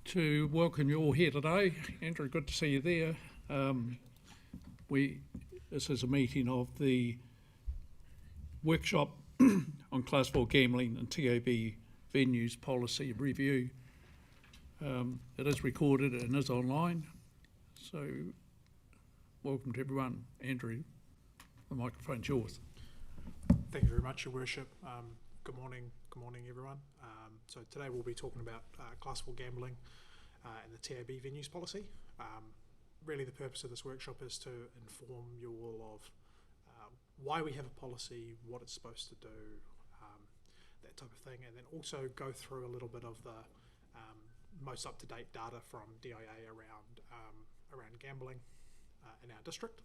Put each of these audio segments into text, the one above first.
to welcome you all here today. Andrew, good to see you there. This is a meeting of the workshop on Class 4 gambling and TAB venues policy review. It is recorded and is online, so welcome to everyone. Andrew, the microphone's yours. Thank you very much, Your Worship. Good morning, everyone. So today we'll be talking about Class 4 gambling and the TAB venues policy. Really the purpose of this workshop is to inform you all of why we have a policy, what it's supposed to do, that type of thing, and then also go through a little bit of the most up-to-date data from DIA around gambling in our district.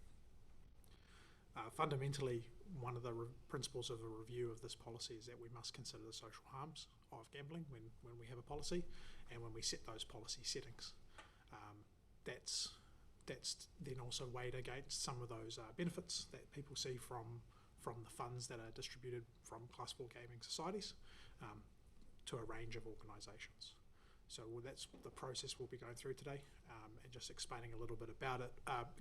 Fundamentally, one of the principles of a review of this policy is that we must consider the social harms of gambling when we have a policy and when we set those policy settings. That's then also weighed against some of those benefits that people see from the funds that are distributed from Class 4 gaming societies to a range of organisations. So that's the process we'll be going through today, and just explaining a little bit about it,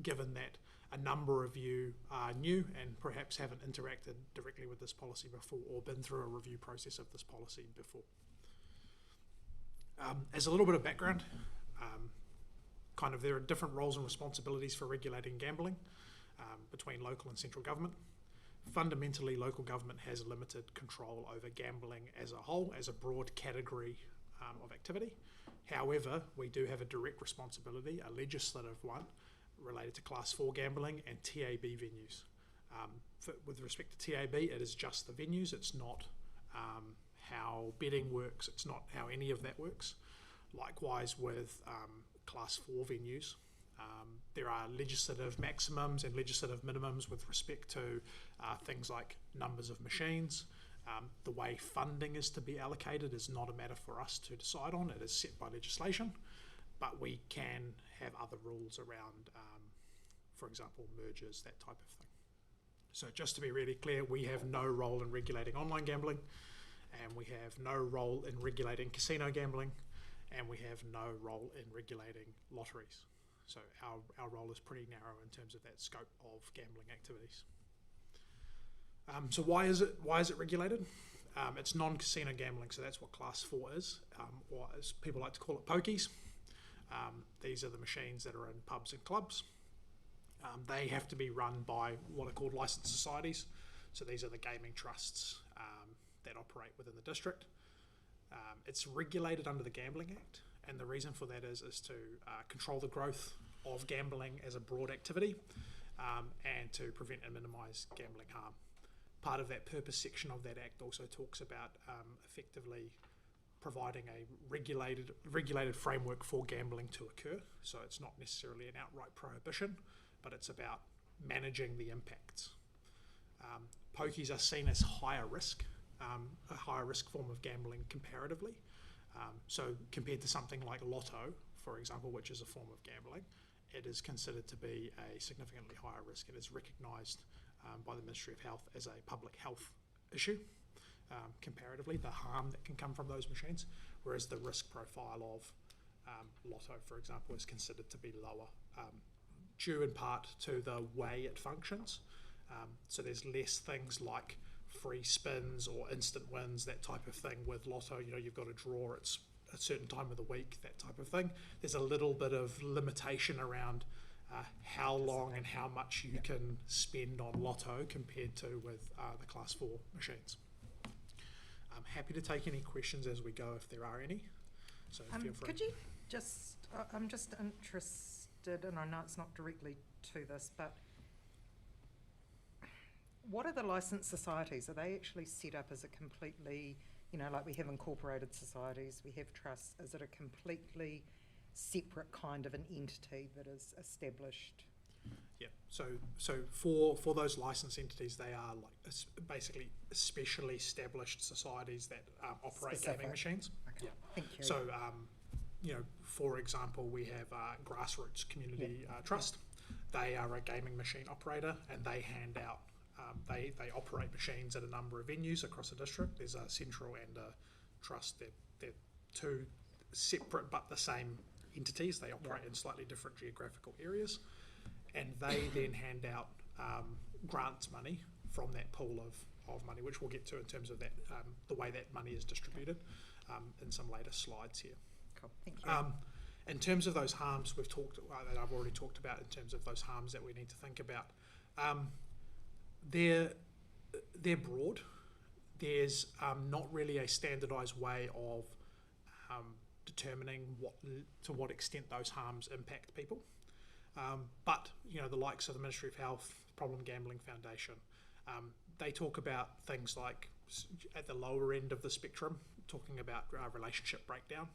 given that a number of you are new and perhaps haven't interacted directly with this policy before or been through a review process of this policy before. As a little bit of background, there are different roles and responsibilities for regulating gambling between local and central government. Fundamentally, local government has limited control over gambling as a whole, as a broad category of activity. However, we do have a direct responsibility, a legislative one, related to Class 4 gambling and TAB venues. With respect to TAB, it is just the venues. It's not how betting works. It's not how any of that works. Likewise with Class 4 venues, there are legislative maximums and legislative minimums with respect to things like numbers of machines. The way funding is to be allocated is not a matter for us to decide on. It is set by legislation, but we can have other rules around, for example, mergers, that type of thing. So just to be really clear, we have no role in regulating online gambling, and we have no role in regulating casino gambling, and we have no role in regulating lotteries. So our role is pretty narrow in terms of that scope of gambling activities. So why is it regulated? It's non-casino gambling, so that's what Class 4 is, or as people like to call it, pokies. These are the machines that are in pubs and clubs. They have to be run by what are called licensed societies. So these are the gaming trusts that operate within the district. It's regulated under the Gambling Act, and the reason for that is to control the growth of gambling as a broad activity and to prevent and minimise gambling harm. Part of that purpose section of that Act also talks about effectively providing a regulated framework for gambling to occur. So it's not necessarily an outright prohibition, but it's about managing the impacts. Pokies are seen as higher risk, a higher risk form of gambling comparatively. So compared to something like lotto, for example, which is a form of gambling, it is considered to be a significantly higher risk. It is recognised by the Ministry of Health as a public health issue, comparatively, the harm that can come from those machines, whereas the risk profile of lotto, for example, is considered to be lower, due in part to the way it functions. So there's less things like free spins or instant wins, that type of thing. With lotto, you've got to draw at a certain time of the week, that type of thing. There's a little bit of limitation around how long and how much you can spend on lotto compared to with the Class 4 machines. I'm happy to take any questions as we go if there are any. So feel free. Could you just, I'm just interested, and I know it's not directly to this, but what are the licensed societies? Are they actually set up as a completely, like we have incorporated societies, we have trusts? Is it a completely separate kind of an entity that is established? Yeah, so for those licensed entities, they are like basically specially established societies that operate gaming machines. Okay. Yeah. Thank you. So, for example, we have Grassroots Community Trust. They are a gaming machine operator, and they hand out, they operate machines at a number of venues across the district. There's a central and a trust. They're two separate but the same entities. They operate in slightly different geographical areas, and they then hand out grants money from that pool of money, which we'll get to in terms of that the way that money is distributed in some later slides here. Cool, thank you. In terms of those harms that I've already talked about, in terms of those harms that we need to think about, they're broad. There's not really a standardised way of determining to what extent those harms impact people. But the likes of the Ministry of Health, Problem Gambling Foundation, they talk about things like at the lower end of the spectrum, talking about relationship breakdown.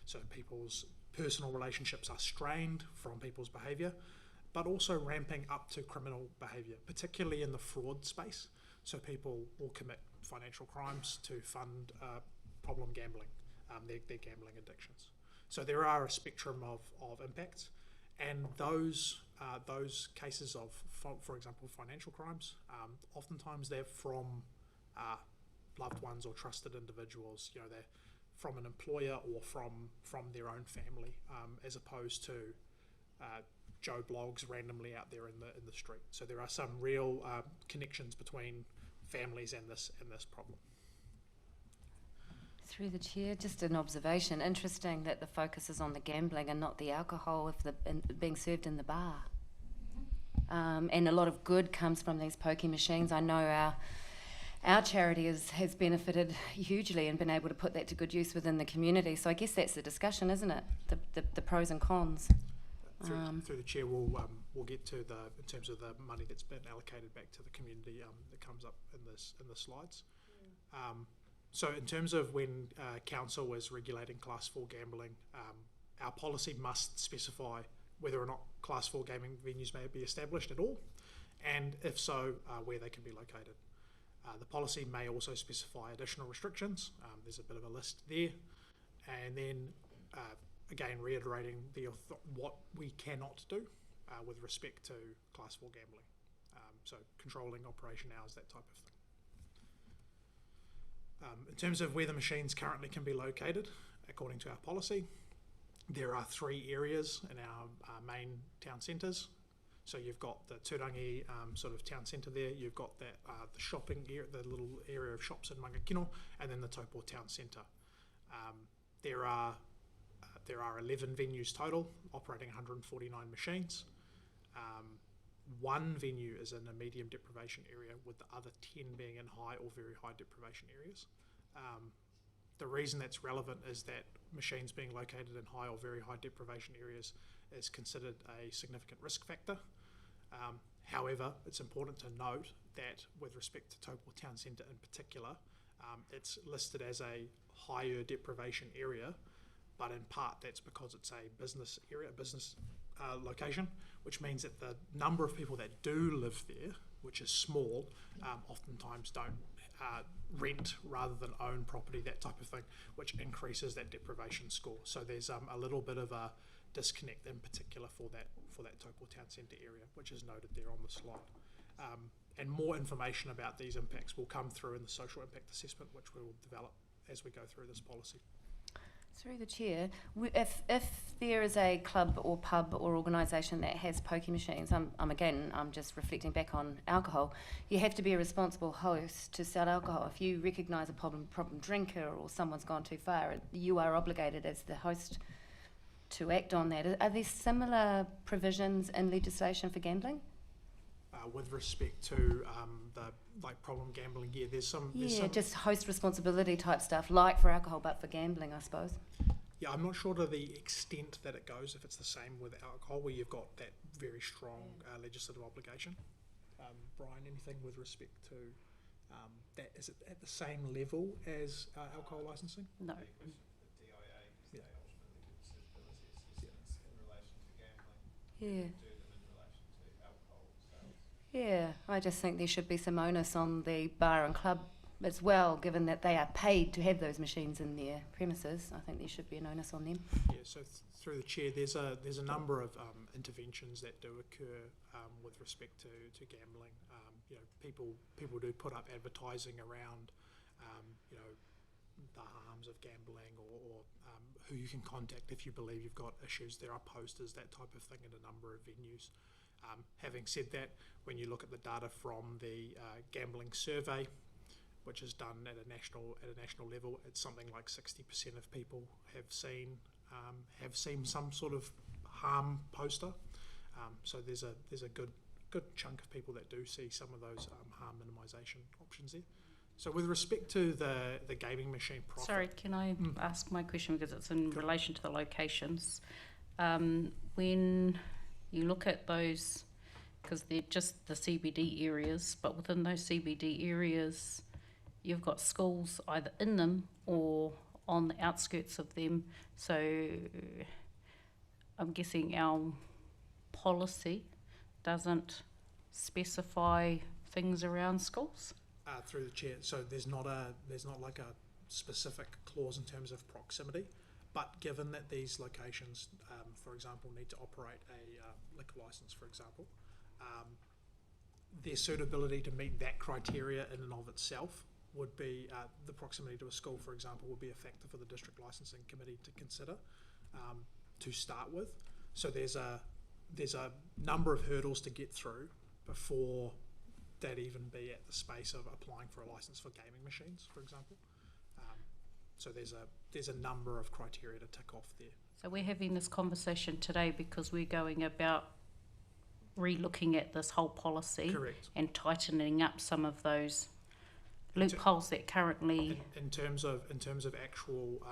So people's personal relationships are strained from people's behaviour, but also ramping up to criminal behaviour, particularly in the fraud space. So people will commit financial crimes to fund problem gambling, their gambling addictions. So there are a spectrum of impacts, and those cases of, for example, financial crimes, oftentimes they're from loved ones or trusted individuals. They're from an employer or from their own family, as opposed to Joe Blogs randomly out there in the street. So there are some real connections between families and this problem. Through the chair, just an observation. Interesting that the focus is on the gambling and not the alcohol being served in the bar. And a lot of good comes from these pokie machines. I know our charity has benefited hugely and been able to put that to good use within the community. So I guess that's the discussion, isn't it? The pros and cons. Through the chair, we'll get to in terms of the money that's been allocated back to the community that comes up in the slides. So in terms of when council is regulating Class 4 gambling, our policy must specify whether or not Class 4 gaming venues may be established at all, and if so, where they can be located. The policy may also specify additional restrictions. There's a bit of a list there, and then again reiterating what we cannot do with respect to Class 4 gambling. So controlling operation hours, that type of thing. In terms of where the machines currently can be located, according to our policy, there are 3 areas in our main town centres. So you've got the Turangi sort of town centre there, you've got that the shopping area, the little area of shops in Mangakino, and then the Taupō town centre. There are 11 venues total, operating 149 machines. 1 venue is in a medium deprivation area, with the other 10 being in high or very high deprivation areas. The reason that's relevant is that machines being located in high or very high deprivation areas is considered a significant risk factor. However, it's important to note that with respect to Taupō Town Centre in particular, it's listed as a higher deprivation area, but in part that's because it's a business area, location, which means that the number of people that do live there, which is small, oftentimes don't rent rather than own property, that type of thing, which increases that deprivation score. So there's a little bit of a disconnect in particular for that Taupō Town Centre area, which is noted there on the slide. And more information about these impacts will come through in the social impact assessment, which we will develop as we go through this policy. Through the chair, if there is a club or pub or organisation that has pokie machines, I'm just reflecting back on alcohol, you have to be a responsible host to sell alcohol. If you recognise a problem drinker or someone's gone too far, you are obligated as the host to act on that. Are there similar provisions in legislation for gambling? With respect to problem gambling, there's some just host responsibility type stuff, like for alcohol, but for gambling, I suppose. Yeah, I'm not sure to the extent that it goes, if it's the same with alcohol, where you've got that very strong legislative obligation. Brian, anything with respect to that? Is it at the same level as alcohol licensing? No. Yeah. Yeah, I just think there should be some onus on the bar and club as well, given that they are paid to have those machines in their premises. I think there should be an onus on them. Yeah, so through the chair, there's a number of interventions that do occur with respect to gambling. People do put up advertising around the harms of gambling or who you can contact if you believe you've got issues. There are posters, that type of thing, in a number of venues. Having said that, when you look at the data from the gambling survey, which is done at a national level, it's something like 60% of people have seen some sort of harm poster. So there's a good chunk of people that do see some of those harm minimisation options there. So with respect to the gaming machine profit... Sorry, can I ask my question because it's in relation to the locations? When you look at those, because they're just the CBD areas, but within those CBD areas, you've got schools either in them or on the outskirts of them. So I'm guessing our policy doesn't specify things around schools? Through the chair, so there's not like a specific clause in terms of proximity, but given that these locations, for example, need to operate a liquor license, for example, their suitability to meet that criteria in and of itself would be the proximity to a school, for example, would be a factor for the district licensing committee to consider to start with. So there's a number of hurdles to get through before that even be at the space of applying for a license for gaming machines, for example. So there's a number of criteria to tick off there. So we're having this conversation today because we're going about re-looking at this whole policy. Correct. And tightening up some of those loopholes that currently... In terms of actual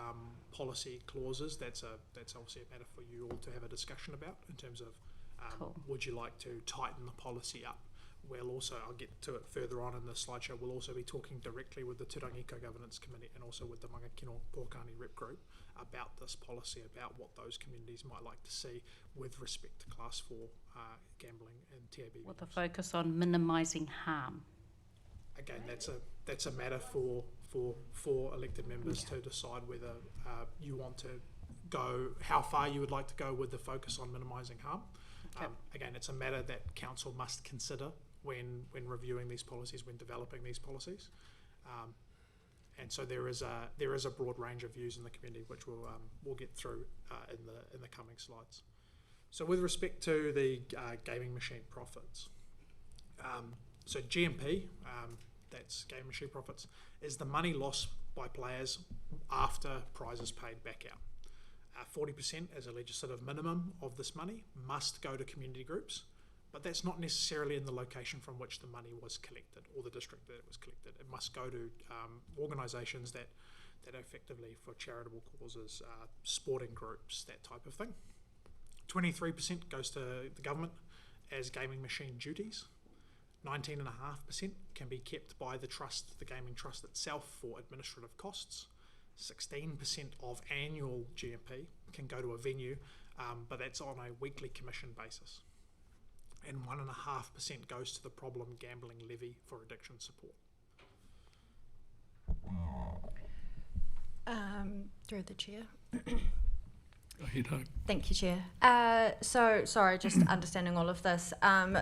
policy clauses, that's obviously a matter for you all to have a discussion about in terms of Cool. Would you like to tighten the policy up? I'll get to it further on in the slideshow, we'll also be talking directly with the Turangi-Tongariro Governance Committee and also with the Mangakino Pōkani Rep Group about this policy, about what those communities might like to see with respect to Class 4 gambling and TAB. With a focus on minimising harm. Again, that's a matter for elected members to decide whether you want to go, how far you would like to go with the focus on minimising harm. Okay. Again, it's a matter that council must consider when reviewing these policies, when developing these policies, and so there is a broad range of views in the community, which we'll get through in the coming slides. So with respect to the gaming machine profits, so GMP, that's gaming machine profits, is the money lost by players after prizes paid back out. 40% as a legislative minimum of this money must go to community groups, but that's not necessarily in the location from which the money was collected or the district that it was collected. It must go to organisations that are effectively for charitable causes, sporting groups, that type of thing. 23% goes to the government as gaming machine duties. 19.5% can be kept by the trust, the gaming trust itself, for administrative costs. 16% of annual GMP can go to a venue, but that's on a weekly commission basis. And 1.5% goes to the problem gambling levy for addiction support. Through the chair. Thank you, Chair. So, sorry, just understanding all of this.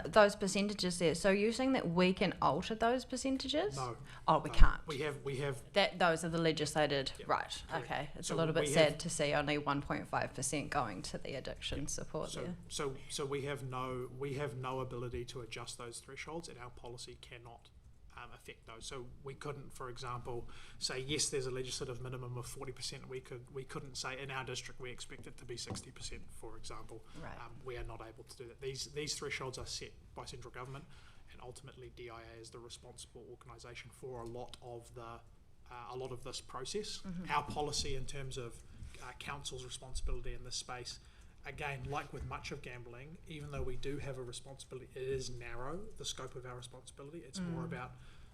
Those percentages there. So, you're saying that we can alter those percentages? No. Oh, we can't. We have. That those are the legislated, Yep, right? correct. Okay, it's So a little bit we sad have- to see only 1.5% going to the addiction support there. So we have no ability to adjust those thresholds, and our policy cannot affect those. So we couldn't, for example, say yes, there's a legislative minimum of 40%. We couldn't say in our district we expect it to be 60%, for example. Right. We are not able to do that. These thresholds are set by central government, and ultimately DIA is the responsible organisation for a lot of this process. Mm-hmm. Our policy in terms of council's responsibility in this space, again, like with much of gambling, even though we do have a responsibility, it is narrow, the scope of our responsibility. It's more about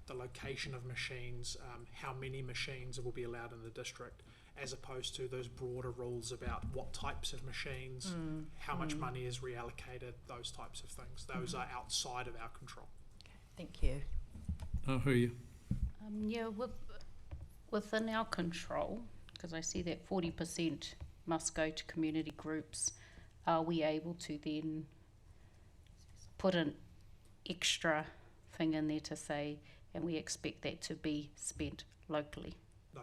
the location of machines, how many machines will be allowed in the district, as opposed to those broader rules about what types of machines, how much money is reallocated, those types of things. Those are outside of our control. Okay, thank you. Who are you? Yeah, within our control, because I see that 40% must go to community groups, are we able to then put an extra thing in there to say, and we expect that to be spent locally? No.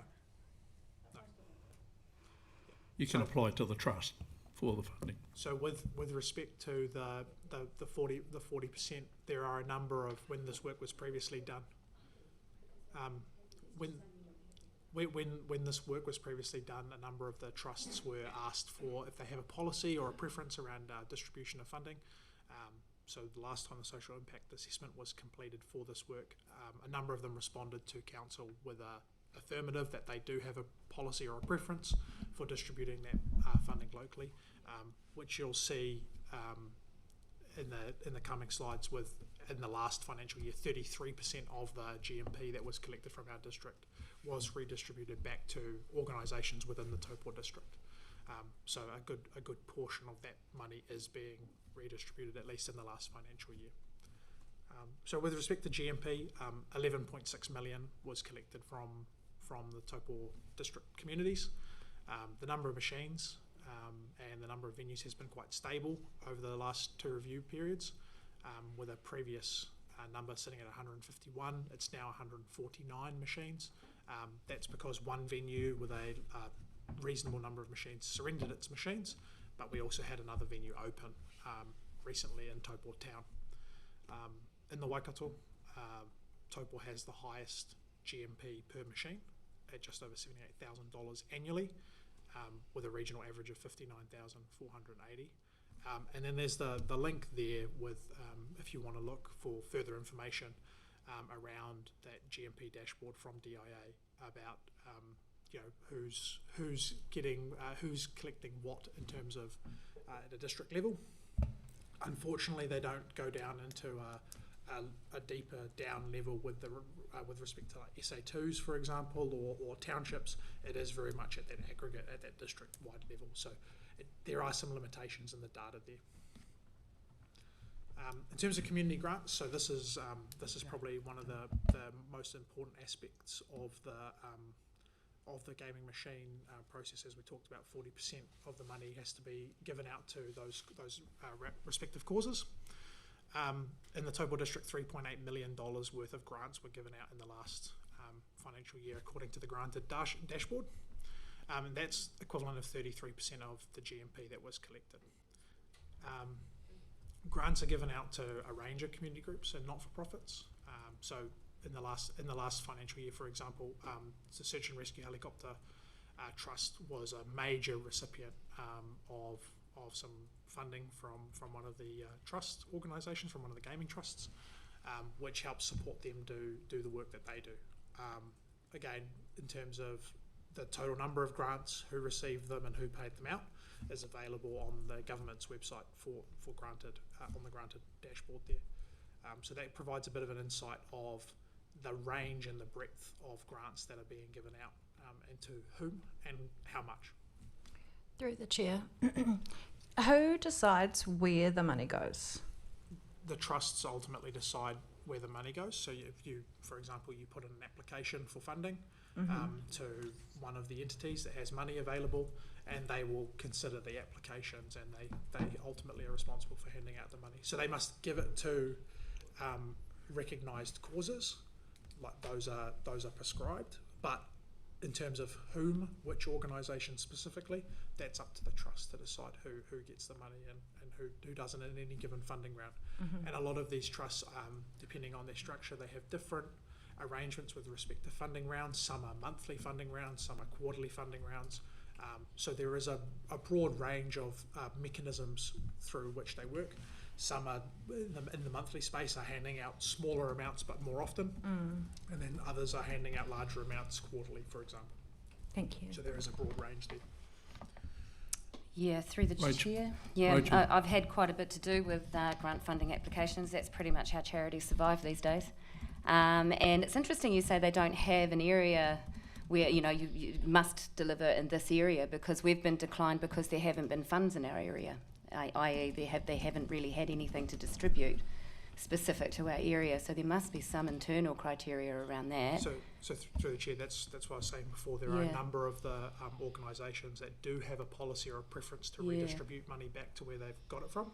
you can apply to the trust for the funding. So with respect to the 40%, there are a number of, when this work was previously done, when this work was previously done, a number of the trusts were asked for if they have a policy or a preference around distribution of funding. So the last time the social impact assessment was completed for this work, a number of them responded to council with a affirmative that they do have a policy or a preference for distributing that funding locally, which you'll see in the coming slides. With in the last financial year, 33% of the GMP that was collected from our district was redistributed back to organisations within the Taupō district. So a good portion of that money is being redistributed, at least in the last financial year. So with respect to GMP, 11.6 million was collected from the Taupō district communities. The number of machines and the number of venues has been quite stable over the last two review periods, with a previous number sitting at 151. It's now 149 machines. That's because one venue with a reasonable number of machines surrendered its machines, but we also had another venue open recently in Taupō town. In the Waikato, Taupō has the highest GMP per machine at just over $78,000 annually, with a regional average of $59,480. And then there's the link there with, if you want to look for further information around that GMP dashboard from DIA about who's collecting what in terms of at a district level. Unfortunately, they don't go down into a deeper down level with respect to like SA2s, for example, or townships. It is very much at that aggregate, at that district-wide level. So there are some limitations in the data there. In terms of community grants, so this is probably one of the most important aspects of the gaming machine process. As we talked about, 40% of the money has to be given out to those respective causes. In the Taupō district, $3.8 million worth of grants were given out in the last financial year, according to the granted dashboard. And that's equivalent of 33% of the GMP that was collected. Grants are given out to a range of community groups and not-for-profits. So in the last financial year, for example, the Search and Rescue Helicopter Trust was a major recipient of some funding from one of the trust organisations, from one of the gaming trusts, which helps support them do the work that they do. Again, in terms of the total number of grants, who received them and who paid them out, is available on the government's website for granted, on the granted dashboard there. So that provides a bit of an insight of the range and the breadth of grants that are being given out, and to whom and how much. Through the chair, who decides where the money goes? The trusts ultimately decide where the money goes. So if you, for example, you put in an application for funding to one of the entities that has money available, and they will consider the applications, and they ultimately are responsible for handing out the money. So they must give it to recognised causes, like those are prescribed, but in terms of whom, which organisation specifically, that's up to the trust to decide who gets the money and who doesn't in any given funding round. And a lot of these trusts, depending on their structure, they have different arrangements with respect to funding rounds. Some are monthly funding rounds, some are quarterly funding rounds. So there is a broad range of mechanisms through which they work. Some are in the monthly space are handing out smaller amounts but more often, and then others are handing out larger amounts quarterly, for example. Thank you. So there is a broad range there. Yeah, through the Rachel. chair. Yeah, Rachel. I've had quite a bit to do with grant funding applications. That's pretty much how charities survive these days. And it's interesting you say they don't have an area where you must deliver in this area, because we've been declined because there haven't been funds in our area, i.e. they haven't really had anything to distribute specific to our area. So there must be some internal criteria around that. So through the chair, that's what I was saying before. There are a number of the organisations that do have a policy or a preference to redistribute money back to where they've got it from.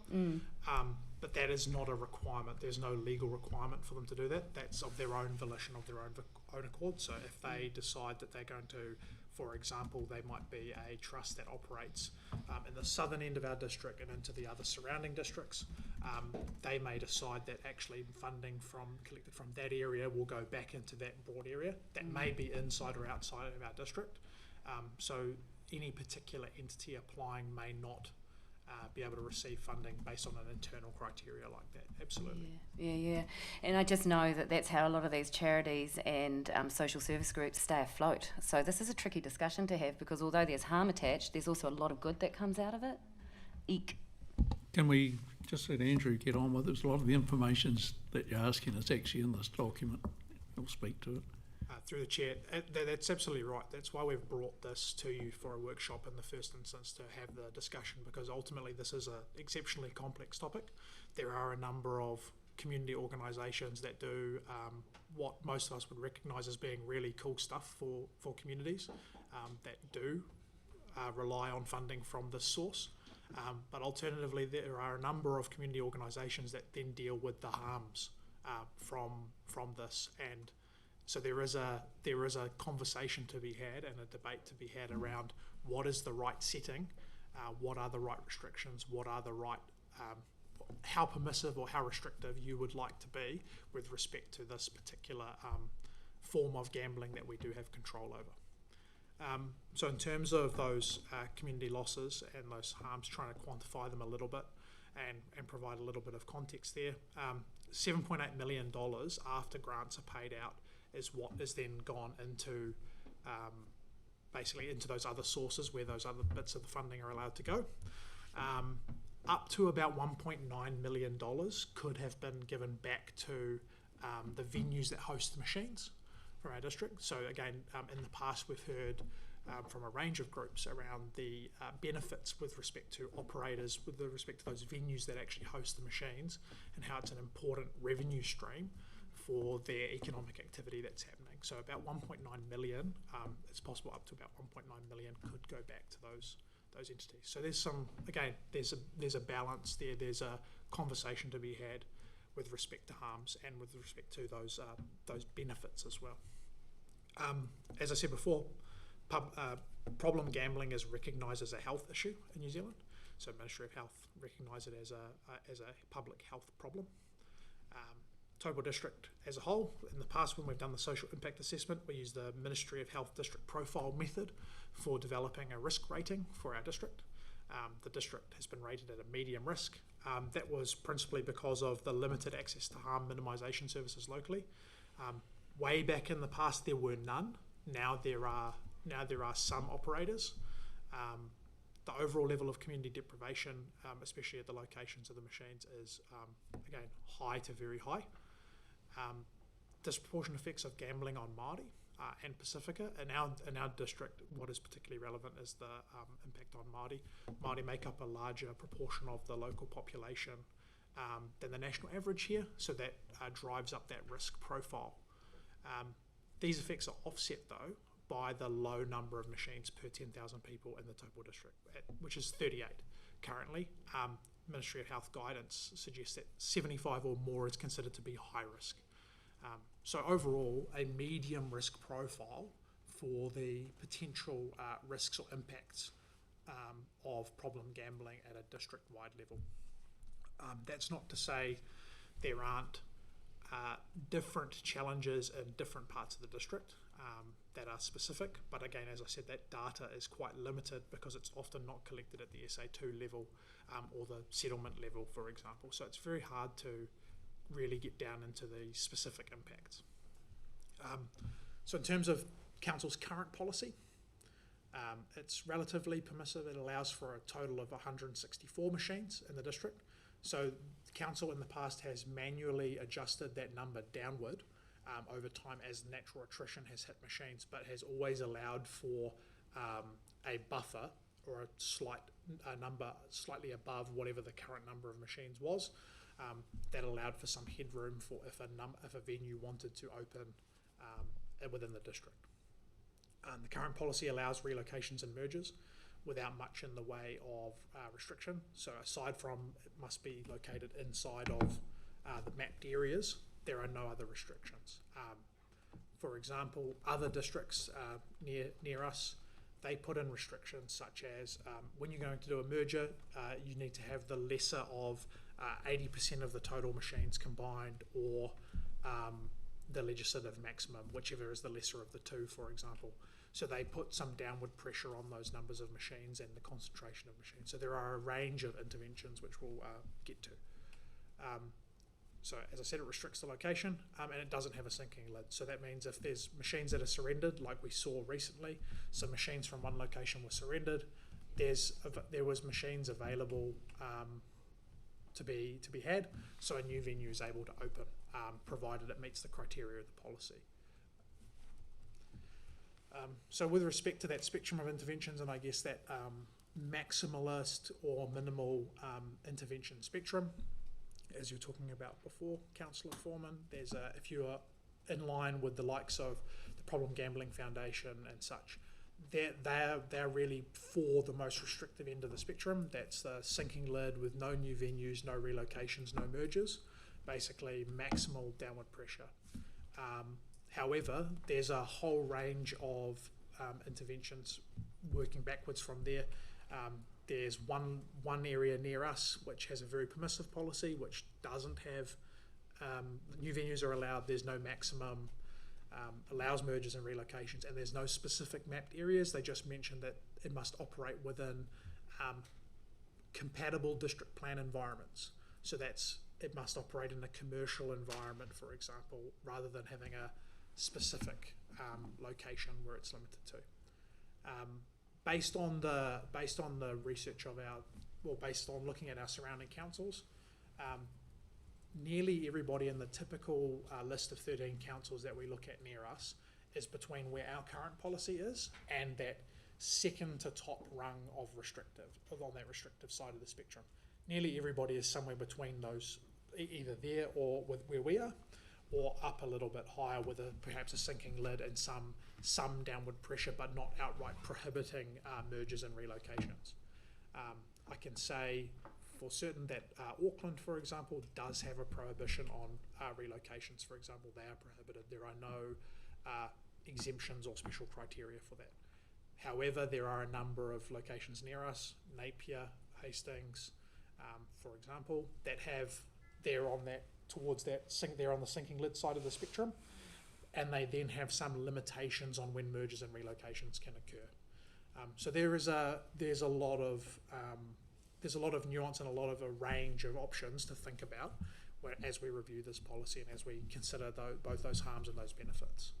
But that is not a requirement. There's no legal requirement for them to do that. That's of their own volition, of their own accord. So if they decide that they're going to For example, they might be a trust that operates in the southern end of our district and into the other surrounding districts. They may decide that actually funding collected from that area will go back into that broad area. That may be inside or outside of our district. So any particular entity applying may not be able to receive funding based on an internal criteria like that. Absolutely. Yeah. And I just know that that's how a lot of these charities and social service groups stay afloat. So this is a tricky discussion to have, because although there's harm attached, there's also a lot of good that comes out of it. Eek. Can we just let Andrew get on with it? There's a lot of the information that you're asking is actually in this document. He'll speak to it. Through the chair, that's absolutely right. That's why we've brought this to you for a workshop in the first instance, to have the discussion, because ultimately this is an exceptionally complex topic. There are a number of community organisations that do what most of us would recognise as being really cool stuff for communities that do rely on funding from this source. But alternatively, there are a number of community organisations that then deal with the harms from this, and so there is a conversation to be had and a debate to be had around what is the right setting, what are the right restrictions, what are the right, how permissive or how restrictive you would like to be with respect to this particular form of gambling that we do have control over. So in terms of those community losses and those harms, trying to quantify them a little bit and provide a little bit of context there, $7.8 million after grants are paid out is what is then gone into basically into those other sources where those other bits of the funding are allowed to go. Up to about $1.9 million could have been given back to the venues that host the machines from our district. So again, in the past we've heard from a range of groups around the benefits with respect to operators, with respect to those venues that actually host the machines, and how it's an important revenue stream for their economic activity that's happening. So about 1.9 million, it's possible up to about 1.9 million could go back to those entities. So there's some, again, there's a balance there. There's a conversation to be had with respect to harms and with respect to those benefits as well. As I said before, problem gambling is recognised as a health issue in New Zealand. So Ministry of Health recognise it as a public health problem. Taupō District as a whole, in the past when we've done the social impact assessment, we use the Ministry of Health district profile method for developing a risk rating for our district. The district has been rated at a medium risk. That was principally because of the limited access to harm minimisation services locally. Way back in the past there were none. Now there are some operators. The overall level of community deprivation, especially at the locations of the machines, is again high to very high. Disproportionate effects of gambling on Māori and Pacifica. In our district, what is particularly relevant is the impact on Māori. Māori make up a larger proportion of the local population than the national average here, so that drives up that risk profile. These effects are offset though by the low number of machines per 10,000 people in the Taupō district, which is 38 currently. Ministry of Health guidance suggests that 75 or more is considered to be high risk. So overall, a medium risk profile for the potential risks or impacts of problem gambling at a district-wide level. That's not to say there aren't different challenges in different parts of the district that are specific, but again, as I said, that data is quite limited because it's often not collected at the SA2 level or the settlement level, for example. So it's very hard to really get down into the specific impacts. So in terms of Council's current policy, it's relatively permissive. It allows for a total of 164 machines in the district. So the Council in the past has manually adjusted that number downward over time as natural attrition has hit machines, but has always allowed for a buffer or a slight number slightly above whatever the current number of machines was. That allowed for some headroom for if a venue wanted to open within the district. The current policy allows relocations and mergers without much in the way of restriction. So aside from it must be located inside of the mapped areas, there are no other restrictions. For example, other districts near us they put in restrictions such as when you're going to do a merger, you need to have the lesser of 80% of the total machines combined, or the legislative maximum, whichever is the lesser of the two, for example. So they put some downward pressure on those numbers of machines and the concentration of machines. So there are a range of interventions which we'll get to. So as I said, it restricts the location, and it doesn't have a sinking lid. So that means if there's machines that are surrendered, like we saw recently, some machines from one location were surrendered, there was machines available to be had, so a new venue is able to open, provided it meets the criteria of the policy. So with respect to that spectrum of interventions, and I guess that maximalist or minimal intervention spectrum, as you were talking about before, Councillor Foreman, there's if you are in line with the likes of the Problem Gambling Foundation and such, they're really for the most restrictive end of the spectrum. That's the sinking lid with no new venues, no relocations, no mergers, basically maximal downward pressure. However, there's a whole range of interventions working backwards from there. There's one area near us which has a very permissive policy, which doesn't have new venues are allowed, there's no maximum, allows mergers and relocations, and there's no specific mapped areas. They just mention that it must operate within compatible district plan environments. So it must operate in a commercial environment, for example, rather than having a specific location where it's limited to. Based on the research of based on looking at our surrounding councils, nearly everybody in the typical list of 13 councils that we look at near us is between where our current policy is and that second to top rung of on that restrictive side of the spectrum. Nearly everybody is somewhere between those, either there or with where we are, or up a little bit higher with perhaps a sinking lid and some downward pressure, but not outright prohibiting mergers and relocations. I can say for certain that Auckland, for example, does have a prohibition on relocations, for example. They are prohibited. There are no exemptions or special criteria for that. However, there are a number of locations near us, Napier, Hastings, for example, that they're on the sinking lid side of the spectrum, and they then have some limitations on when mergers and relocations can occur. So there's a lot of nuance and a lot of a range of options to think about as we review this policy and as we consider both those harms and those benefits.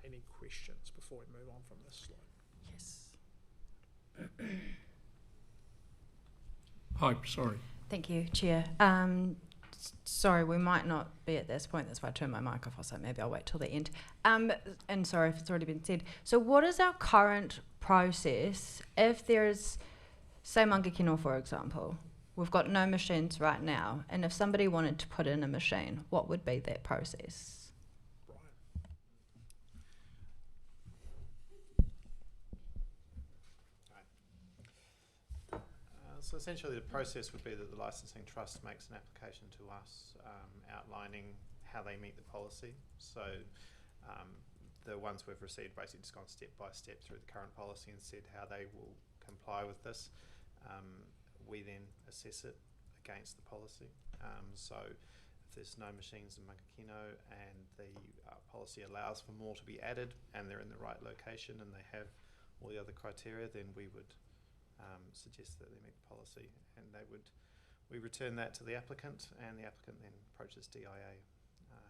Any questions before we move on from this slide? Yes. Hi, sorry. Thank you, Chair. Sorry, we might not be at this point. That's why I turned my mic off. So maybe I'll wait till the end. And sorry if it's already been said. So what is our current process if there's, say, Mangakino, for example? We've got no machines right now. And if somebody wanted to put in a machine, what would be that process? So essentially the process would be that the licensing trust makes an application to us outlining how they meet the policy. So the ones we've received basically just gone step by step through the current policy and said how they will comply with this. We then assess it against the policy. So if there's no machines in Mangakino and the policy allows for more to be added and they're in the right location and they have all the other criteria, then we would suggest that they meet the policy, and we return that to the applicant, and the applicant then approaches DIA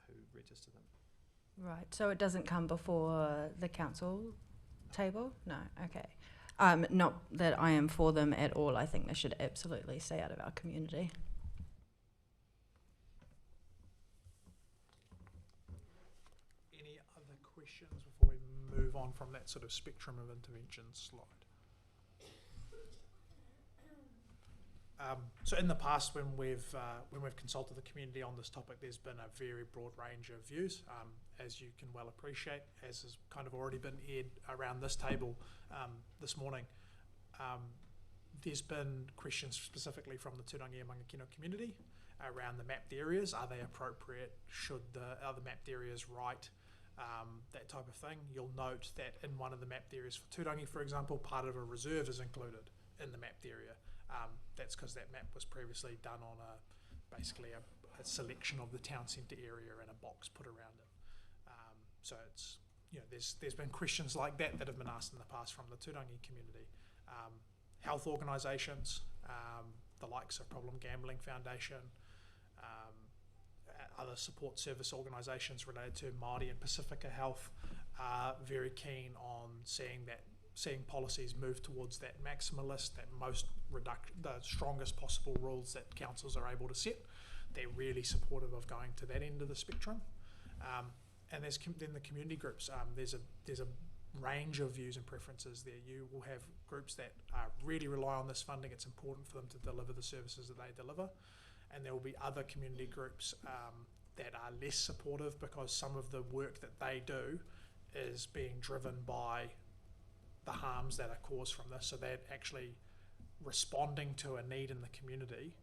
who register them. Right, so it doesn't come before the council table? No, okay. Not that I am for them at all. I think they should absolutely stay out of our community. Any other questions before we move on from that sort of spectrum of intervention slide? So in the past, when we've consulted the community on this topic, there's been a very broad range of views, as you can well appreciate, as has kind of already been aired around this table this morning. There's been questions specifically from the Turangi and Mangakino community around the mapped areas. Are they appropriate? Are the mapped areas right? that type of thing. You'll note that in one of the mapped areas for Turangi, for example, part of a reserve is included in the mapped area. That's because that map was previously done on basically a selection of the town centre area and a box put around it. So it's, there's been questions like that have been asked in the past from the Turangi community. Health organisations, the likes of Problem Gambling Foundation, other support service organisations related to Māori and Pacifica Health are very keen on seeing policies move towards that maximalist, the strongest possible rules that councils are able to set. They're really supportive of going to that end of the spectrum. And there's then the community groups. There's a range of views and preferences there. You will have groups that really rely on this funding. It's important for them to deliver the services that they deliver. And there will be other community groups that are less supportive because some of the work that they do is being driven by the harms that are caused from this. So they're actually responding to a need in the community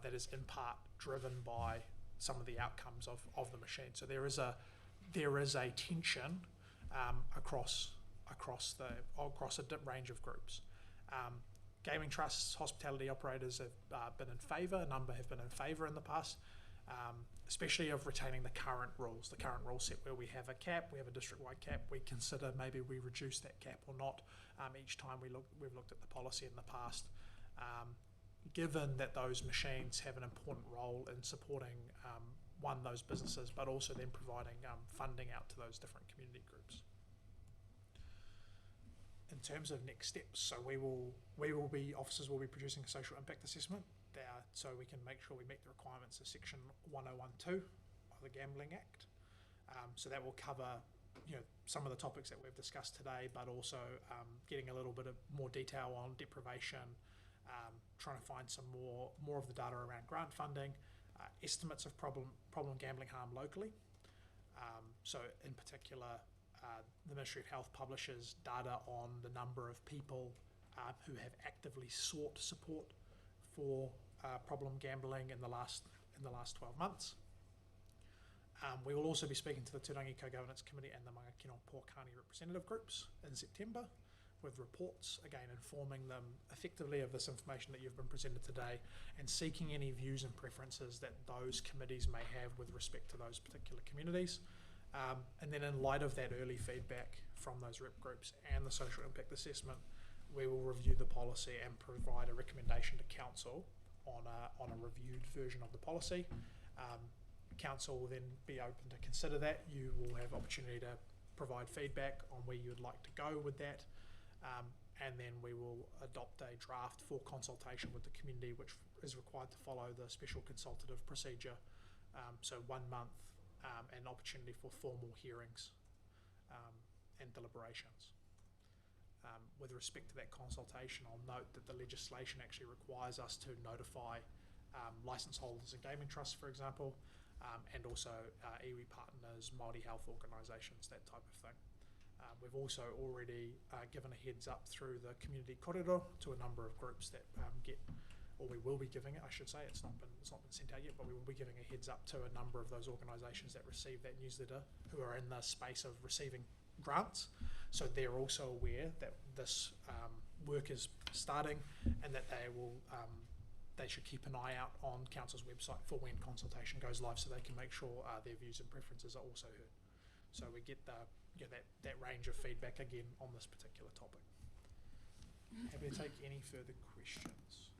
that is in part driven by some of the outcomes of the machine. So there is a tension across a range of groups. Gaming trusts, hospitality operators have been in favour. A number have been in favour in the past, especially of retaining the current rules. The current rule set where we have a cap, we have a district-wide cap. We consider maybe we reduce that cap or not each time we've looked at the policy in the past. Given that those machines have an important role in supporting those businesses, but also then providing funding out to those different community groups. In terms of next steps, so officers will be producing a social impact assessment so we can make sure we meet the requirements of section 1012 of the Gambling Act. So that will cover some of the topics that we've discussed today, but also getting a little bit of more detail on deprivation, trying to find some more of the data around grant funding, estimates of problem gambling harm locally. So in particular, the Ministry of Health publishes data on the number of people who have actively sought support for problem gambling in the last 12 months. We will also be speaking to the Turangi Co-Governance Committee and the Taupo-Kaingaroa representative groups in September with reports, again informing them effectively of this information that you've been presented today and seeking any views and preferences that those committees may have with respect to those particular communities. And then in light of that early feedback from those rep groups and the social impact assessment, we will review the policy and provide a recommendation to Council on a reviewed version of the policy. Council will then be open to consider that. You will have opportunity to provide feedback on where you would like to go with that. And then we will adopt a draft for consultation with the community, which is required to follow the special consultative procedure. So 1 month and opportunity for formal hearings and deliberations. With respect to that consultation, I'll note that the legislation actually requires us to notify licence holders and gaming trusts, for example, and also iwi partners, Māori health organisations, that type of thing. We've also already given a heads up through the community korero to a number of groups that we will be giving it, I should say. It's not been sent out yet, but we will be giving a heads up to a number of those organisations that receive that newsletter who are in the space of receiving grants. So they're also aware that this work is starting and that they should keep an eye out on Council's website for when consultation goes live so they can make sure their views and preferences are also heard. So we get that range of feedback again on this particular topic. Happy to take any further questions.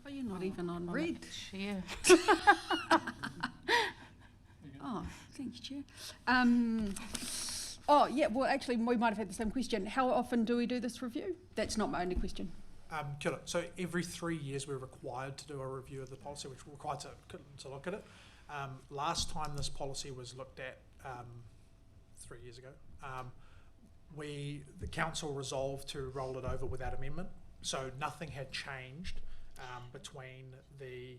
Oh, you're not even on red. Chair. Oh, thank you, Chair. Well, actually, we might have had the same question. How often do we do this review? That's not my only question. Kia ora. So every 3 years we're required to do a review of the policy, which we're required to look at it. Last time this policy was looked at 3 years ago, the council resolved to roll it over without amendment. So nothing had changed between the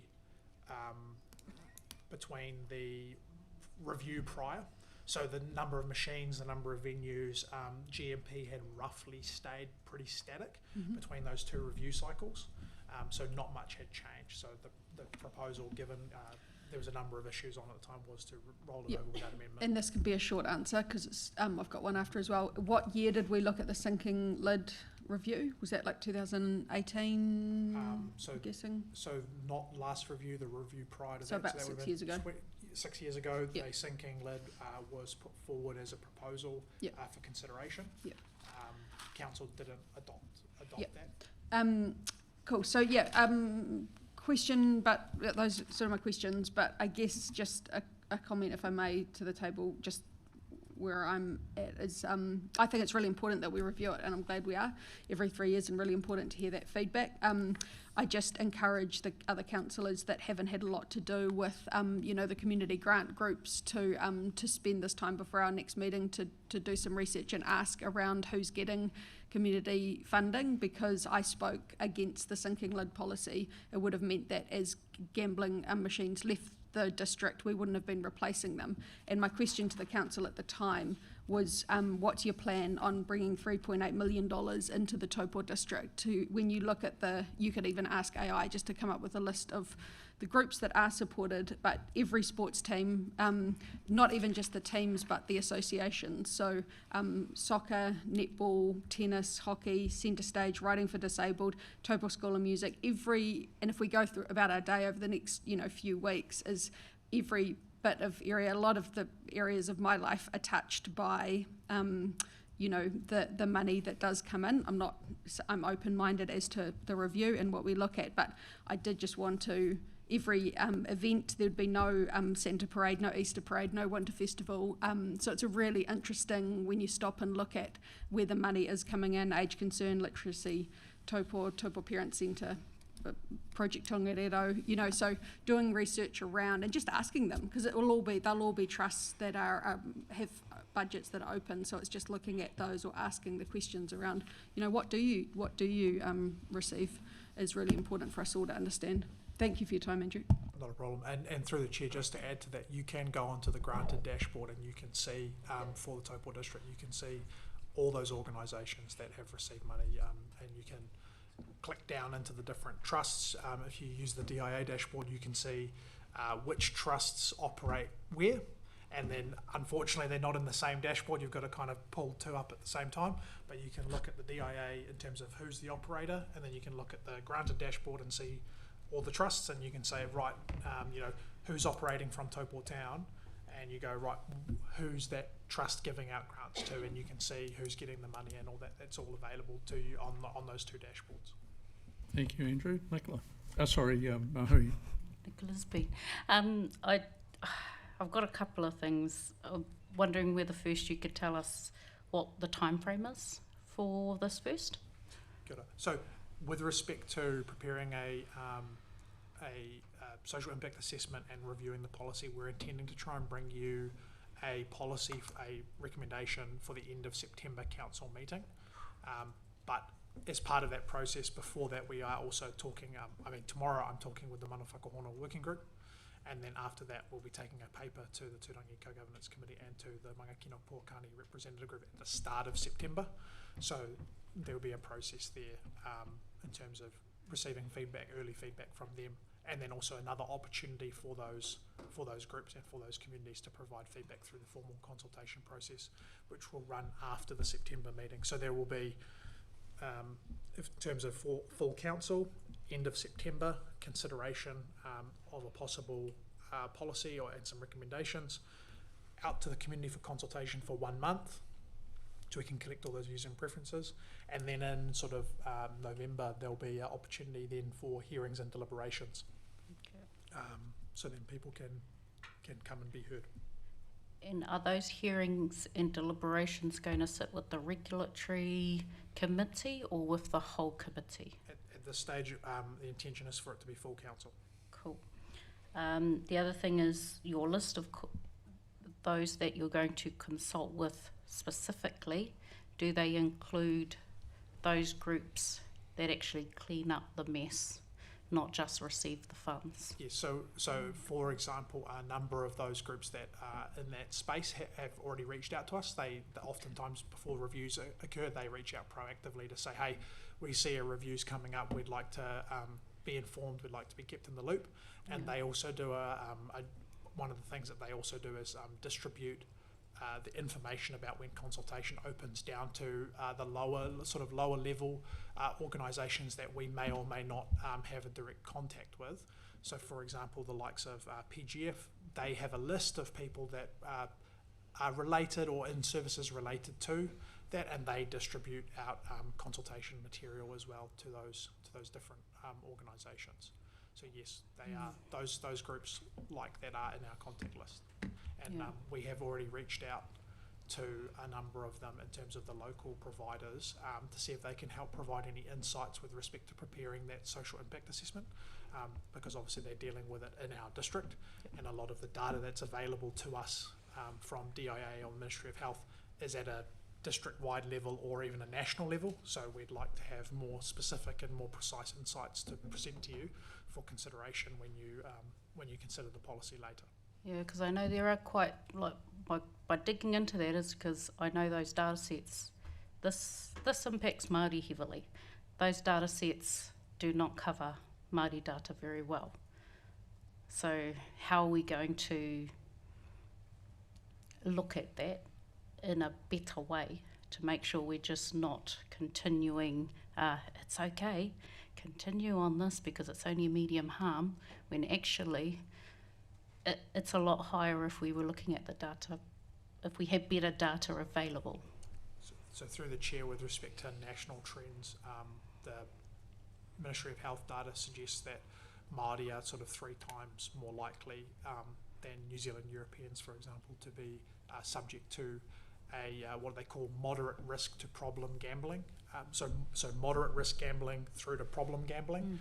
review prior. So the number of machines, the number of venues, GMP had roughly stayed pretty static between those two review cycles. So not much had changed. So the proposal given there was a number of issues on at the time, was to roll it Yep. over without amendment. And this can be a short answer because it's I've got one after as well. What year did we look at the sinking lid review? Was that like 2018? So I'm guessing. So not last review, the review prior to So that. about that 6 would've been years ago. 6 years ago, Yep. a sinking lid was put forward as a proposal Yep. For consideration. Yep. Council didn't adopt Yep. that. Cool. So yeah, question, but those are sort of my questions. But I guess just a comment, if I may, to the table, just where I'm at is I think it's really important that we review it, and I'm glad we are every 3 years, and really important to hear that feedback. I just encourage the other councillors that haven't had a lot to do with the community grant groups to spend this time before our next meeting to do some research and ask around who's getting community funding, because I spoke against the sinking lid policy. It would have meant that as gambling machines left the district, we wouldn't have been replacing them. And my question to the council at the time was, what's your plan on bringing $3.8 million into the Taupō district? When you look at you could even ask AI just to come up with a list of the groups that are supported, but every sports team, not even just the teams, but the associations. So soccer, netball, tennis, hockey, centre stage, riding for disabled, Taupō School of Music, and if we go through about our day over the next few weeks, is every bit of area, a lot of the areas of my life are touched by the money that does come in. I'm open-minded as to the review and what we look at, but I did just want to, every event, there'd be no Santa Parade, no Easter Parade, no Winter Festival. So it's a really interesting when you stop and look at where the money is coming in, age concern, literacy, Taupō Parent Centre, Project Tongariro, so doing research around and just asking them, because they'll all be trusts that are have budgets that are open. So it's just looking at those or asking the questions around, what do you receive is really important for us all to understand. Thank you for your time, Andrew. Not a problem. And through the chair, just to add to that, you can go onto the granted dashboard and you can see for the Taupō district, you can see all those organisations that have received money, and you can click down into the different trusts. If you use the DIA dashboard, you can see which trusts operate where, and then unfortunately they're not in the same dashboard. You've got to kind of pull two up at the same time, but you can look at the DIA in terms of who's the operator, and then you can look at the granted dashboard and see all the trusts, and you can say, right, who's operating from Taupō Town, and you go, right, who's that trust giving out grants to, and you can see who's getting the money and all that. That's all available to you on those two dashboards. Thank you, Andrew. Nicola. Mahui. Nicola's been. I've got a couple of things. I'm wondering whether first you could tell us what the time frame is for this first. Good. So, with respect to preparing a social impact assessment and reviewing the policy, we're intending to try and bring you a recommendation for the end of September council meeting. But as part of that process, before that, we are also talking, tomorrow I'm talking with the Mana Whakahono Working Group, and then after that we'll be taking a paper to the Turangi Co-Governance Committee and to the Mangakino Pōkani Representative Group at the start of September. So there will be a process there in terms of receiving early feedback from them, and then also another opportunity for those groups and for those communities to provide feedback through the formal consultation process, which will run after the September meeting. So there will be, in terms of full council, end of September, consideration of a possible policy and some recommendations, out to the community for consultation for 1 month, so we can collect all those views and preferences, and then in sort of November there'll be an opportunity then for hearings and deliberations. Okay. So then people can come and be heard. And are those hearings and deliberations going to sit with the regulatory committee or with the whole committee? At this stage, the intention is for it to be full council. Cool. The other thing is your list of those that you're going to consult with specifically. Do they include those groups that actually clean up the mess, not just receive the funds? Yes, so for example, a number of those groups that are in that space have already reached out to us. They oftentimes, before reviews occur, they reach out proactively to say, hey, we see a review's coming up, we'd like to be informed, we'd like to be kept in the loop. And they also do one of the things that they also do is distribute the information about when consultation opens down to the lower level organisations that we may or may not have a direct contact with. So, for example, the likes of PGF, they have a list of people that are related or in services related to that, and they distribute out consultation material as well to those different organisations. So yes, they are those groups like that are in our contact list, and we have already reached out to a number of them in terms of the local providers to see if they can help provide any insights with respect to preparing that social impact assessment, because obviously they're dealing with it in our district, and a lot of the data that's available to us from DIA or the Ministry of Health is at a district-wide level or even a national level. So we'd like to have more specific and more precise insights to present to you for consideration when you consider the policy later. Yeah, because I know there are quite, like, by digging into that is because I know those data sets, this impacts Māori heavily. Those data sets do not cover Māori data very well. So how are we going to look at that in a better way to make sure we're just not continuing, it's okay, continue on this because it's only a medium harm, when actually it's a lot higher if we were looking at the data, if we had better data available. So through the chair, with respect to national trends, the Ministry of Health data suggests that Māori are sort of 3 times more likely than New Zealand Europeans, for example, to be subject to a what they call moderate risk to problem gambling. So moderate risk gambling through to problem gambling.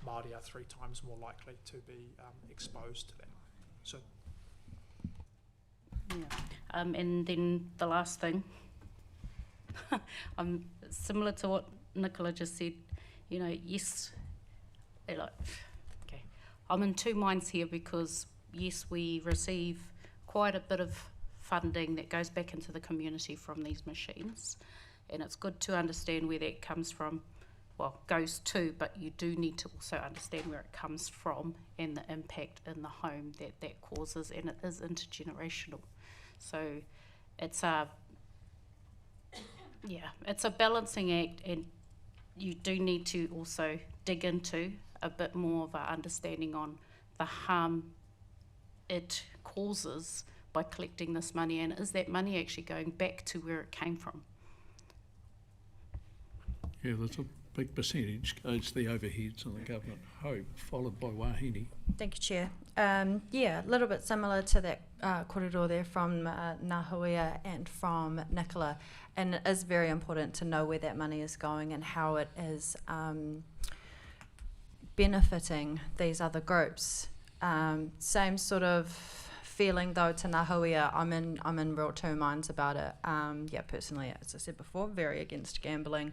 Māori are 3 times more likely to be exposed to that. So, and then the last thing, similar to what Nicola just said, you know, yes, okay, I'm in 2 minds here because yes, we receive quite a bit of funding that goes back into the community from these machines, and it's good to understand where that comes from, well, goes to, but you do need to also understand where it comes from and the impact in the home that causes, and it is intergenerational. So it's a balancing act, and you do need to also dig into a bit more of an understanding on the harm it causes by collecting this money, and is that money actually going back to where it came from? Yeah, there's a big percentage goes to the overheads in the government home, followed by wahine. Thank you, Chair. Yeah, a little bit similar to that korero there from Nahuia and from Nicola, and it is very important to know where that money is going and how it is benefiting these other groups. Same sort of feeling though to Nahuia. I'm in real 2 minds about it. Yeah, personally, as I said before, very against gambling.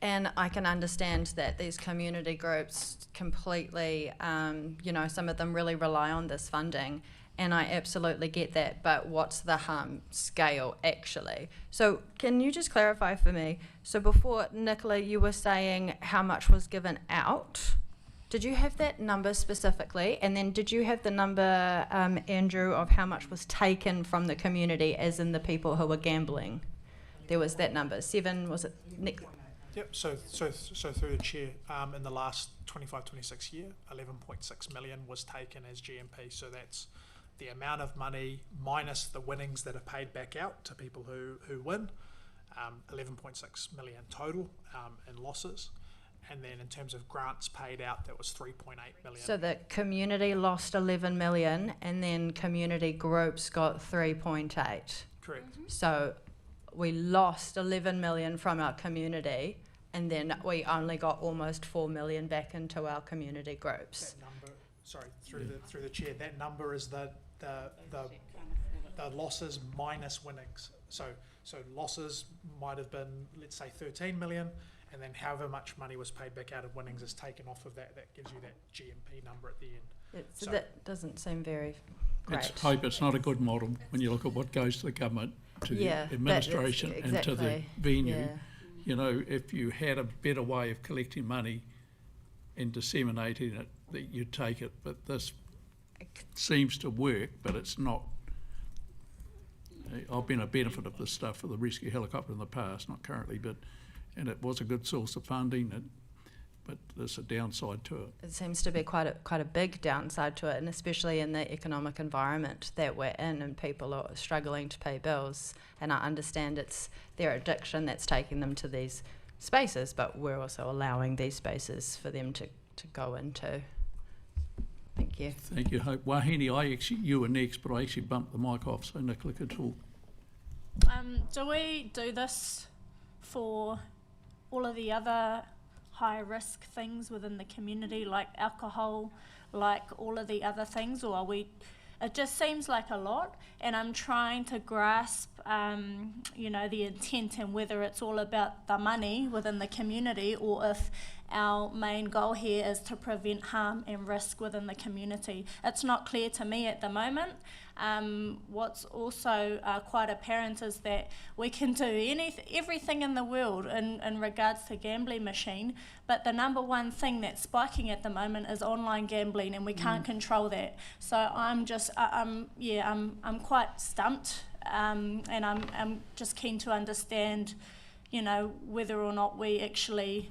And I can understand that these community groups completely, some of them really rely on this funding, and I absolutely get that, but what's the harm scale actually? So can you just clarify for me, so before, Nicola, you were saying how much was given out. Did you have that number specifically? And then did you have the number, Andrew, of how much was taken from the community, as in the people who were gambling? There was that number, 7, was it, Nick? Yep, so through the chair, in the last 25-26 year, 11.6 million was taken as GMP, so that's the amount of money minus the winnings that are paid back out to people who win, 11.6 million total in losses. And then in terms of grants paid out, that was 3.8 million. So the community lost 11 million and then community groups got 3.8. Correct. So we lost 11 million from our community, and then we only got almost 4 million back into our community groups. That number, sorry, through the chair, that number is the losses minus winnings. So losses might have been, let's say, 13 million, and then however much money was paid back out of winnings is taken off of that. That gives you that GMP number at the end. So that doesn't seem very great. It's hope it's not a good model when you look at what goes to the government, to the administration and to the venue. you know, if you had a better way of collecting money and disseminating it, that you'd take it. But this seems to work, but it's not. I've been a benefit of this stuff for the rescue helicopter in the past, not currently, and it was a good source of funding, but there's a downside to it. It seems to be quite a big downside to it, and especially in the economic environment that we're in, and people are struggling to pay bills. And I understand it's their addiction that's taking them to these spaces, but we're also allowing these spaces for them to go into. Thank you. Thank you, Hope. Wahine, you were next, but I actually bumped the mic off so Nicola could talk. Do we do this for all of the other high risk things within the community, like alcohol, like all of the other things, or are we? It just seems like a lot, and I'm trying to grasp, the intent and whether it's all about the money within the community, or if our main goal here is to prevent harm and risk within the community. It's not clear to me at the moment. What's also quite apparent is that we can do everything in the world in regards to gambling machine, but the number one thing that's spiking at the moment is online gambling, and we can't control that. So I'm quite stumped, and I'm just keen to understand, whether or not we actually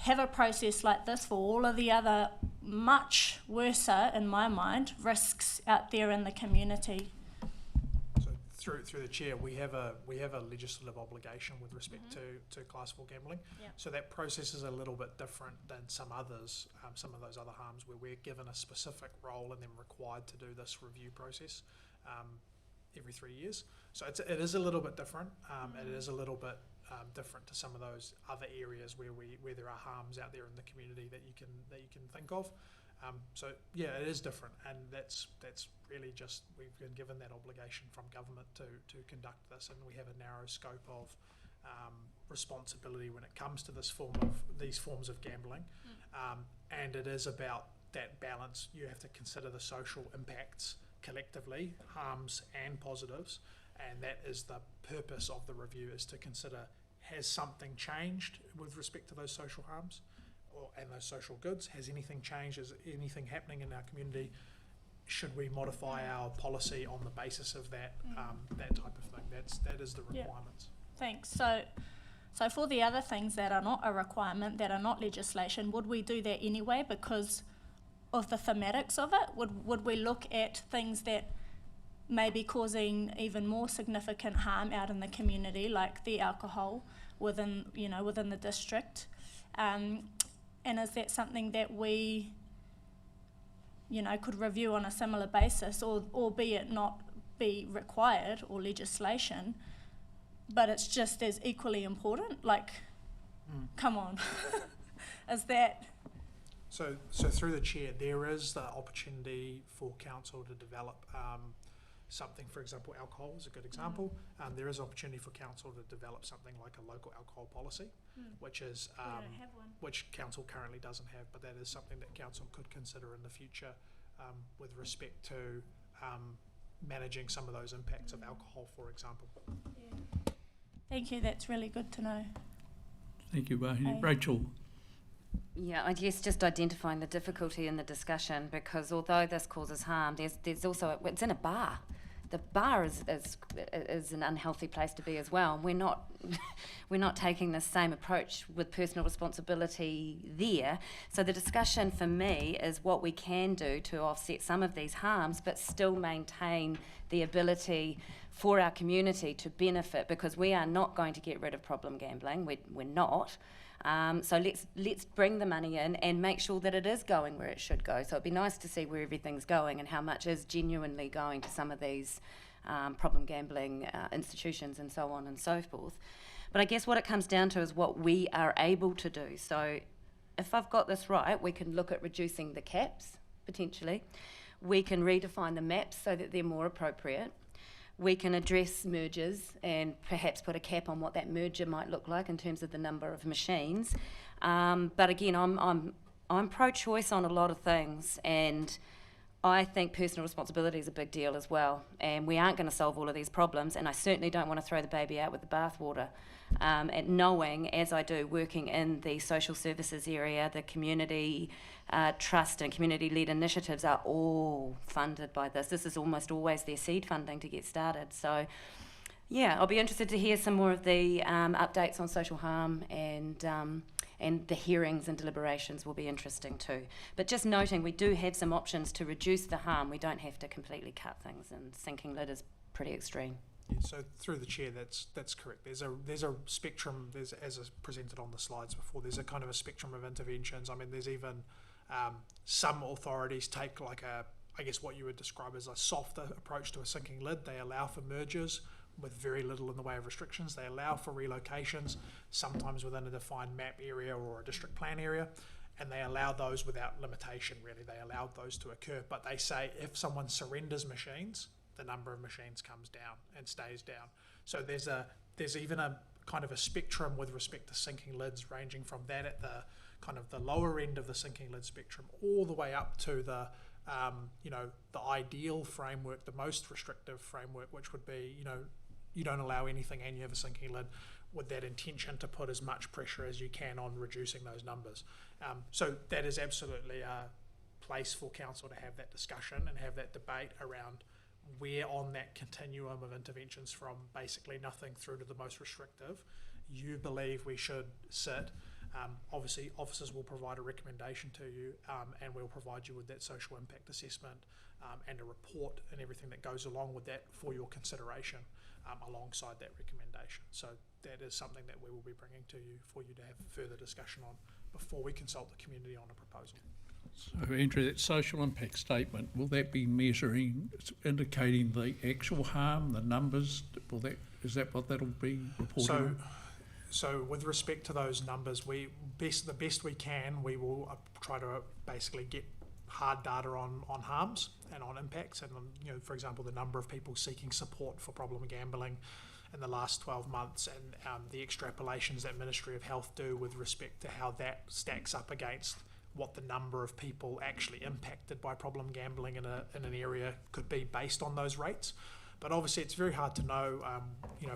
have a process like this for all of the other much worse, in my mind, risks out there in the community. So through the chair, we have a legislative obligation with respect to class 4 gambling. Yep. So that process is a little bit different than some others, some of those other harms where we're given a specific role and then required to do this review process every 3 years. So it is a little bit different. It is a little bit different to some of those other areas where there are harms out there in the community that you can think of. So yeah, it is different, and that's really just, we've been given that obligation from government to conduct this, and we have a narrow scope of responsibility when it comes to these forms of gambling, and it is about that balance. You have to consider the social impacts collectively, harms and positives, and that is the purpose of the review, is to consider, has something changed with respect to those social harms and those social goods? Has anything changed? Is anything happening in our community? Should we modify our policy on the basis of that that type of thing? That is the requirements. Thanks. So for the other things that are not a requirement, that are not legislation, would we do that anyway because of the thematics of it? Would we look at things that may be causing even more significant harm out in the community, like the alcohol within the district? And is that something that we, could review on a similar basis, or be it not be required or legislation, but it's just as equally important? Like, come on. Is that... So through the chair, there is the opportunity for council to develop something. For example, alcohol is a good example. There is opportunity for council to develop something like a local alcohol policy, which is we don't have one. which council currently doesn't have, but that is something that council could consider in the future with respect to managing some of those impacts of alcohol, for example. Yeah. Thank you. That's really good to know. Thank you, Wahine. Okay. Rachel. Yeah, I guess just identifying the difficulty in the discussion, because although this causes harm, there's also, it's in a bar. The bar is an unhealthy place to be as well. And we're not taking the same approach with personal responsibility there. So the discussion for me is what we can do to offset some of these harms, but still maintain the ability for our community to benefit, because we are not going to get rid of problem gambling. We're not. So let's bring the money in and make sure that it is going where it should go. So it'd be nice to see where everything's going and how much is genuinely going to some of these problem gambling institutions and so on and so forth. But I guess what it comes down to is what we are able to do. So if I've got this right, we can look at reducing the caps, potentially. We can redefine the maps so that they're more appropriate. We can address mergers and perhaps put a cap on what that merger might look like in terms of the number of machines. But again, I'm pro-choice on a lot of things, and I think personal responsibility is a big deal as well, and we aren't going to solve all of these problems, and I certainly don't want to throw the baby out with the bathwater. And knowing, as I do, working in the social services area, the community trust and community-led initiatives are all funded by this. This is almost always their seed funding to get started. So, yeah, I'll be interested to hear some more of the updates on social harm, and the hearings and deliberations will be interesting too. But just noting, we do have some options to reduce the harm. We don't have to completely cut things, and sinking lid is pretty extreme. Yeah, so through the chair, that's correct. There's a spectrum. There's, as is presented on the slides before, there's a kind of a spectrum of interventions. I mean, there's even some authorities take like I guess what you would describe as a softer approach to a sinking lid. They allow for mergers with very little in the way of restrictions. They allow for relocations, sometimes within a defined map area or a district plan area, and they allow those without limitation, really. They allow those to occur, but they say if someone surrenders machines, the number of machines comes down and stays down. So there's even a kind of a spectrum with respect to sinking lids, ranging from that at the kind of the lower end of the sinking lid spectrum all the way up to the the ideal framework, the most restrictive framework, which would be, you don't allow anything and you have a sinking lid, with that intention to put as much pressure as you can on reducing those numbers. So that is absolutely a place for council to have that discussion and have that debate around where on that continuum of interventions from basically nothing through to the most restrictive you believe we should sit. Obviously, officers will provide a recommendation to you, and we'll provide you with that social impact assessment and a report and everything that goes along with that for your consideration alongside that recommendation. So that is something that we will be bringing to you for you to have further discussion on before we consult the community on a proposal. So, Andrew, that social impact statement, will that be measuring, indicating the actual harm, the numbers? Is that what that'll be reporting? So with respect to those numbers, the best we can, we will try to basically get hard data on harms and on impacts, and on, for example, the number of people seeking support for problem gambling in the last 12 months, and the extrapolations that Ministry of Health do with respect to how that stacks up against what the number of people actually impacted by problem gambling in an area could be based on those rates. But obviously it's very hard to know,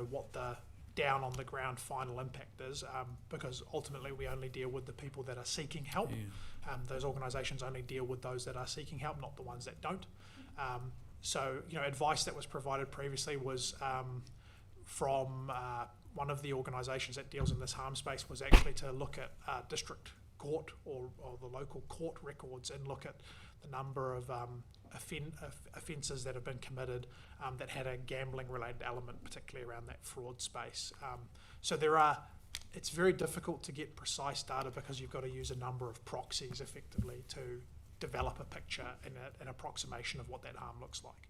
what the down on the ground final impact is, because ultimately we only deal with the people that are seeking help. Yeah. Those organisations only deal with those that are seeking help, not the ones that don't. So advice that was provided previously was from one of the organisations that deals in this harm space was actually to look at district court or the local court records and look at the number of offences that have been committed that had a gambling related element, particularly around that fraud space. So it's very difficult to get precise data because you've got to use a number of proxies effectively to develop a picture and an approximation of what that harm looks like.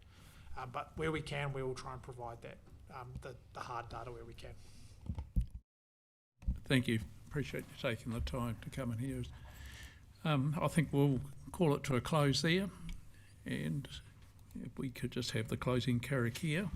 But where we can, we will try and provide that, the hard data where we can. Thank you. Appreciate you taking the time to come in here. I think we'll call it to a close there, and if we could just have the closing karakia.